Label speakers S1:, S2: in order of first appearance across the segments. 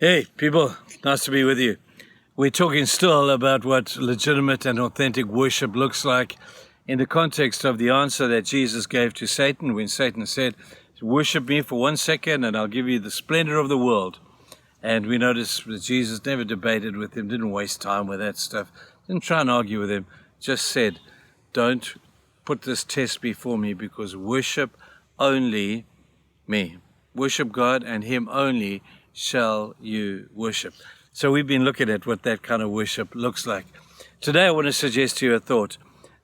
S1: Hey, people, nice to be with you. We're talking still about what legitimate and authentic worship looks like in the context of the answer that Jesus gave to Satan when Satan said, "Worship me for 1 second and I'll give you the splendor of the world." And we notice that Jesus never debated with him, didn't waste time with that stuff, didn't try and argue with him, just said, "Don't put this test before me, because worship only me. Worship God, and Him only shall you worship." So we've been looking at what that kind of worship looks like. Today I want to suggest to you a thought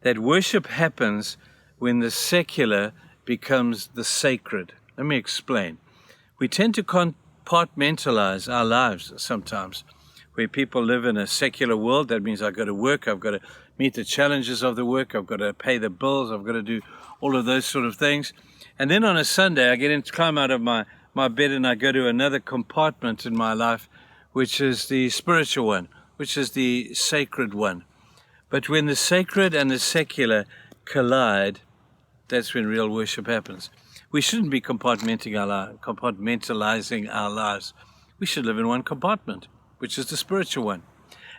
S1: that worship happens when the secular becomes the sacred. Let me explain. We tend to compartmentalize our lives sometimes. Where people live in a secular world, that means I've got to work, I've got to meet the challenges of the work, I've got to pay the bills, I've got to do all of those sort of things. And then on a Sunday, I get in, climb out of my bed and I go to another compartment in my life, which is the spiritual one, which is the sacred one. But when the sacred and the secular collide, that's when real worship happens. We shouldn't be compartmentalizing our lives. We should live in one compartment, which is the spiritual one.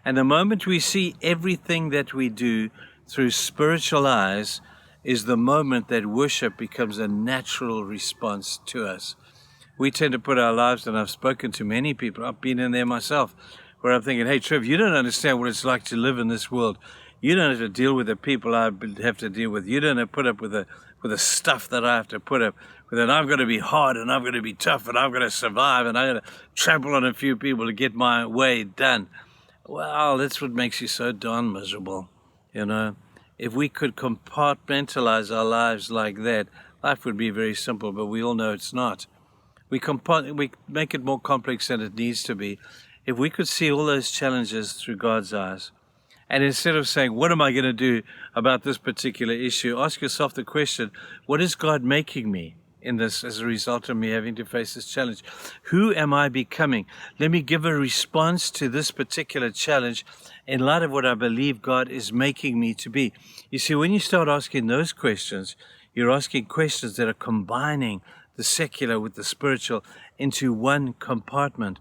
S1: And the moment we see everything that we do through spiritual eyes is the moment that worship becomes a natural response to us. We tend to put our lives, and I've spoken to many people, I've been in there myself, where I'm thinking, "Hey, Trev, you don't understand what it's like to live in this world. You don't have to deal with the people I have to deal with. You don't have to put up with the stuff that I have to put up with. And I've got to be hard, and I've got to be tough, and I've got to survive, and I've got to trample on a few people to get my way done." Well, that's what makes you so darn miserable, you know. If we could compartmentalize our lives like that, life would be very simple, but we all know it's not. We make it more complex than it needs to be. If we could see all those challenges through God's eyes, and instead of saying, "What am I going to do about this particular issue?" ask yourself the question, what is God making me in this as a result of me having to face this challenge? Who am I becoming? Let me give a response to this particular challenge in light of what I believe God is making me to be. You see, when you start asking those questions, you're asking questions that are combining the secular with the spiritual into one compartment.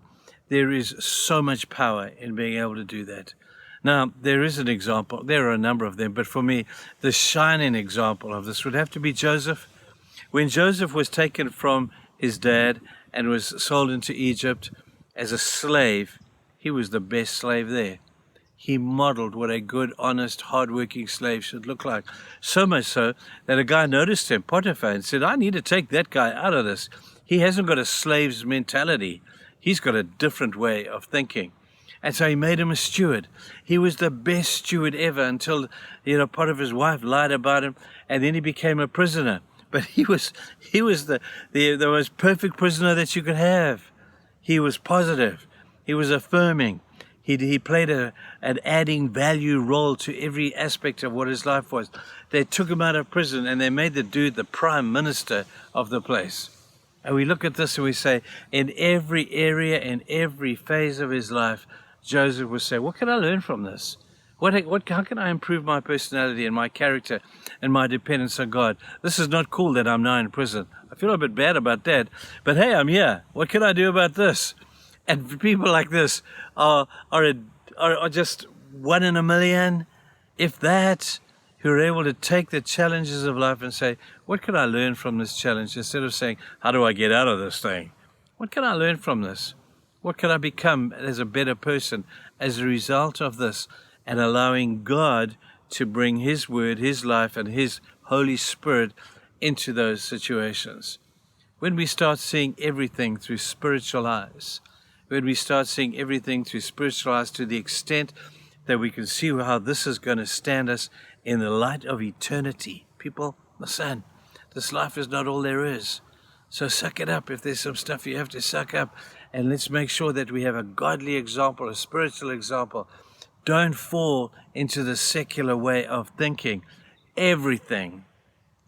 S1: There is so much power in being able to do that. Now, there is an example. There are a number of them, but for me, the shining example of this would have to be Joseph. When Joseph was taken from his dad and was sold into Egypt as a slave, he was the best slave there. He modeled what a good, honest, hard-working slave should look like. So much so that a guy noticed him, Potiphar, and said, "I need to take that guy out of this. He hasn't got a slave's mentality. He's got a different way of thinking." And so he made him a steward. He was the best steward ever until, Potiphar's wife lied about him, and then he became a prisoner. But he was the most perfect prisoner that you could have. He was positive. He was affirming. He played an adding value role to every aspect of what his life was. They took him out of prison and they made the dude the prime minister of the place. And we look at this and we say, in every area, in every phase of his life, Joseph would say, "What can I learn from this? How can I improve my personality and my character and my dependence on God? This is not cool that I'm now in prison. I feel a bit bad about that. But hey, I'm here. What can I do about this?" And people like this are just one in a million, if that, who are able to take the challenges of life and say, "What can I learn from this challenge?" Instead of saying, "How do I get out of this thing? What can I learn from this? What can I become as a better person as a result of this?" And allowing God to bring His word, His life, and His Holy Spirit into those situations. When we start seeing everything through spiritual eyes, when we start seeing everything through spiritual eyes to the extent that we can see how this is going to stand us in the light of eternity. People, listen, this life is not all there is. So suck it up if there's some stuff you have to suck up. And let's make sure that we have a godly example, a spiritual example. Don't fall into the secular way of thinking. Everything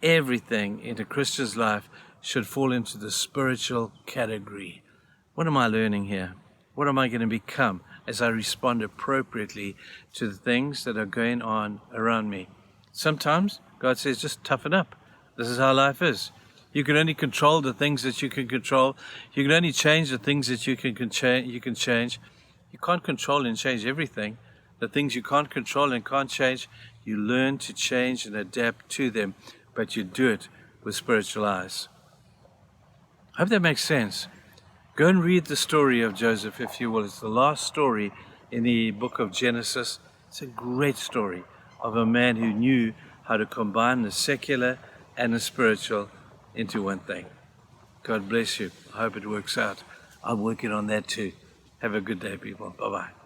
S1: in a Christian's life should fall into the spiritual category. What am I learning here? What am I going to become as I respond appropriately to the things that are going on around me? Sometimes God says, just toughen up. This is how life is. You can only control the things that you can control. You can only change the things that you can change. You can't control and change everything. The things you can't control and can't change, you learn to change and adapt to them, but you do it with spiritual eyes. I hope that makes sense. Go and read the story of Joseph, if you will. It's the last story in the book of Genesis. It's a great story of a man who knew how to combine the secular and the spiritual into one thing. God bless you. I hope it works out. I'm working on that too. Have a good day, people. Bye-bye.